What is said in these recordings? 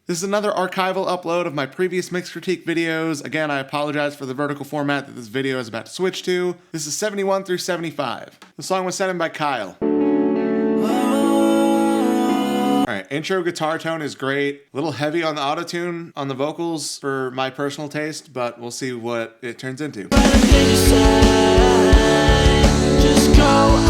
This is another archival upload of my previous mix critique videos. Again, I apologize for the vertical format that this video is about to switch to. This is 71 through 75. The song was sent in by Kyle. Alright, intro guitar tone is great. A little heavy on the auto-tune on the vocals for my personal taste, but we'll see what it turns into.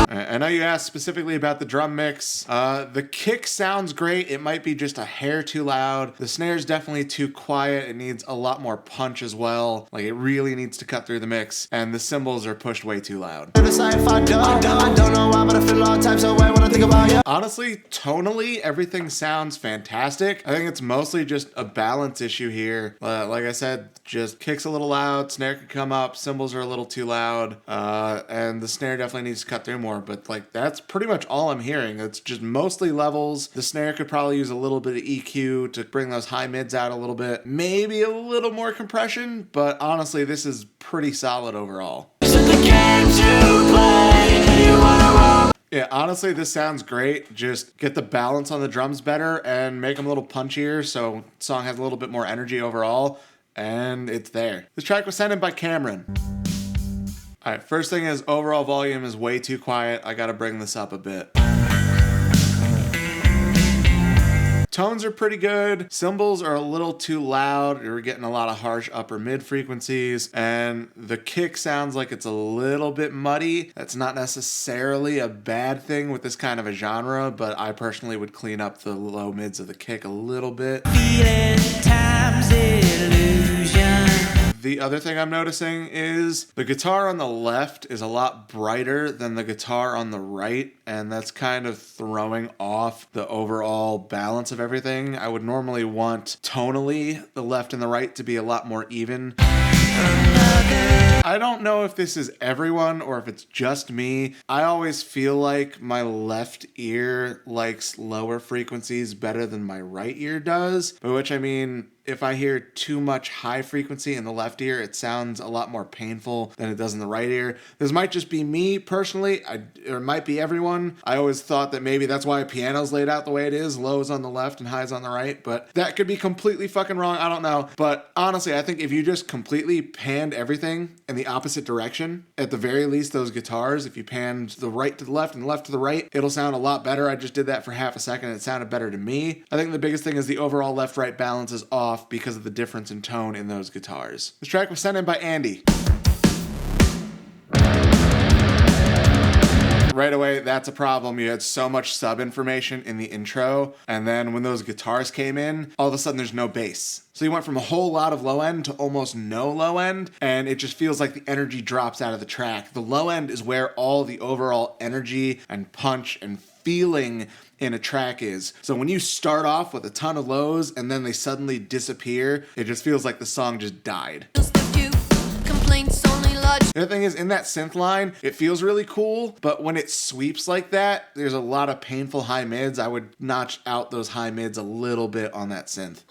I know you asked specifically about the drum mix. The kick sounds great. It might be just a hair too loud. The snare's definitely too quiet. It needs a lot more punch as well. Like, it really needs to cut through the mix. And the cymbals are pushed way too loud. Honestly, tonally, everything sounds fantastic. I think it's mostly just a balance issue here. Like I said, just kicks a little loud, snare could come up, cymbals are a little too loud, and the snare definitely needs to cut through more. But like, that's pretty much all I'm hearing. It's just mostly levels. The snare could probably use a little bit of EQ to bring those high mids out a little bit. Maybe a little more compression, but honestly, this is pretty solid overall. Yeah, honestly, this sounds great. Just get the balance on the drums better and make them a little punchier so the song has a little bit more energy overall, and it's there. This track was sent in by Cameron. Alright, first thing is overall volume is way too quiet. I gotta bring this up a bit. Tones are pretty good. Cymbals are a little too loud. You're getting a lot of harsh upper mid frequencies, and the kick sounds like it's a little bit muddy. That's not necessarily a bad thing with this kind of a genre, but I personally would clean up the low mids of the kick a little bit. The other thing I'm noticing is the guitar on the left is a lot brighter than the guitar on the right, and that's kind of throwing off the overall balance of everything. I would normally want tonally the left and the right to be a lot more even. I don't know if this is everyone or if it's just me. I always feel like my left ear likes lower frequencies better than my right ear does, by which I mean, if I hear too much high frequency in the left ear, it sounds a lot more painful than it does in the right ear. This might just be me personally, or it might be everyone. I always thought that maybe that's why a piano's laid out the way it is, lows on the left and highs on the right, but that could be completely fucking wrong, I don't know. But honestly, I think if you just completely panned everything in the opposite direction, at the very least those guitars, if you panned the right to the left and the left to the right, it'll sound a lot better. I just did that for half a second and it sounded better to me. I think the biggest thing is the overall left-right balance is off because of the difference in tone in those guitars. This track was sent in by Andy. Right away, that's a problem. You had so much sub information in the intro, and then when those guitars came in, all of a sudden there's no bass. So you went from a whole lot of low end to almost no low end, and it just feels like the energy drops out of the track. The low end is where all the overall energy and punch and feeling in a track is. So when you start off with a ton of lows and then they suddenly disappear, it just feels like the song just died. The other thing is, in that synth line, it feels really cool, but when it sweeps like that, there's a lot of painful high mids. I would notch out those high mids a little bit on that synth.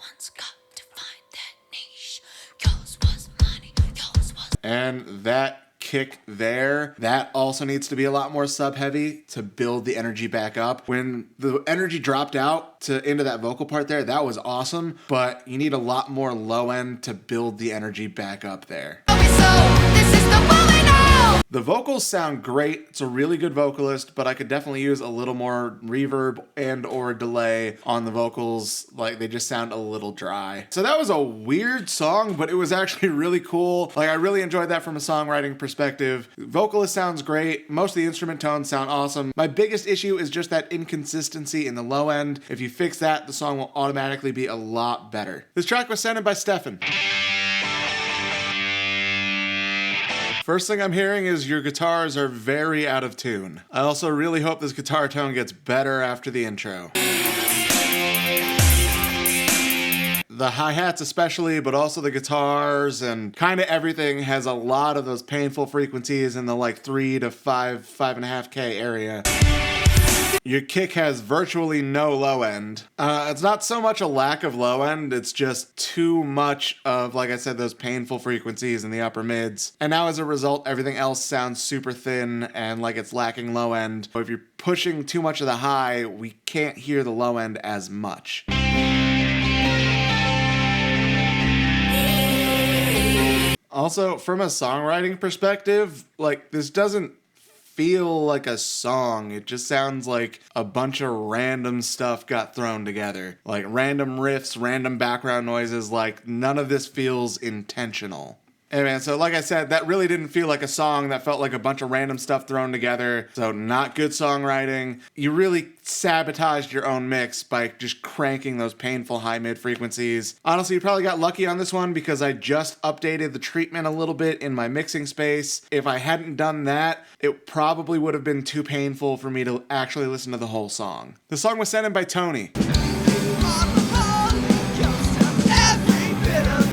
And that kick there, that also needs to be a lot more sub heavy to build the energy back up. When the energy dropped out into that vocal part there, that was awesome, but you need a lot more low end to build the energy back up there. The vocals sound great. It's a really good vocalist, but I could definitely use a little more reverb and or delay on the vocals. Like, they just sound a little dry. So that was a weird song, but it was actually really cool. Like, I really enjoyed that from a songwriting perspective. Vocalist sounds great. Most of the instrument tones sound awesome. My biggest issue is just that inconsistency in the low end. If you fix that, the song will automatically be a lot better. This track was sent in by Stefan. First thing I'm hearing is your guitars are very out of tune. I also really hope this guitar tone gets better after the intro. The hi-hats especially, but also the guitars and kind of everything has a lot of those painful frequencies in the like 3 to 5.5K area. Your kick has virtually no low end. It's not so much a lack of low end, it's just too much of, like I said, those painful frequencies in the upper mids. And now as a result, everything else sounds super thin and like it's lacking low end. If you're pushing too much of the high, we can't hear the low end as much. Also, from a songwriting perspective, like, this doesn't feel like a song. It just sounds like a bunch of random stuff got thrown together. Like random riffs, random background noises, like none of this feels intentional. Hey man, so like I said, that really didn't feel like a song. That felt like a bunch of random stuff thrown together. So not good songwriting. You really sabotaged your own mix by just cranking those painful high mid frequencies. Honestly, you probably got lucky on this one because I just updated the treatment a little bit in my mixing space. If I hadn't done that, it probably would have been too painful for me to actually listen to the whole song. The song was sent in by Tony.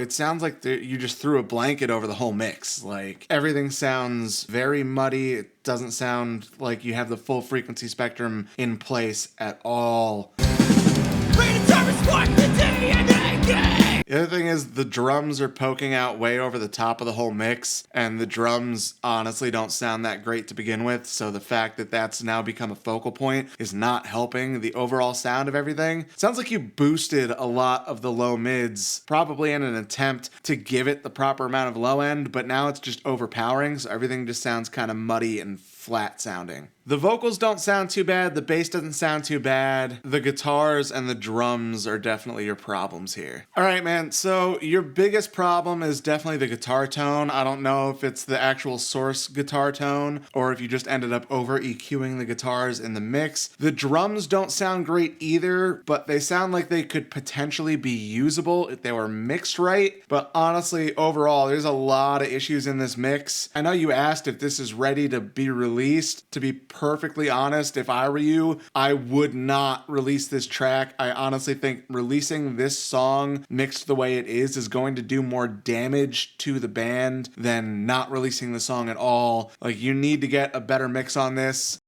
It sounds like you just threw a blanket over the whole mix. Like, everything sounds very muddy. It doesn't sound like you have the full frequency spectrum in place at all. The other thing is the drums are poking out way over the top of the whole mix, and the drums honestly don't sound that great to begin with, so the fact that that's now become a focal point is not helping the overall sound of everything. Sounds like you boosted a lot of the low mids, probably in an attempt to give it the proper amount of low end, but now it's just overpowering, so everything just sounds kind of muddy and flat sounding. The vocals don't sound too bad, the bass doesn't sound too bad, the guitars and the drums are definitely your problems here. Alright man, so your biggest problem is definitely the guitar tone. I don't know if it's the actual source guitar tone or if you just ended up over EQing the guitars in the mix. The drums don't sound great either, but they sound like they could potentially be usable if they were mixed right. But honestly, overall, there's a lot of issues in this mix. I know you asked if this is ready to be released. To be perfectly honest, if I were you, I would not release this track. I honestly think releasing this song mixed the way it is going to do more damage to the band than not releasing the song at all. Like, you need to get a better mix on this.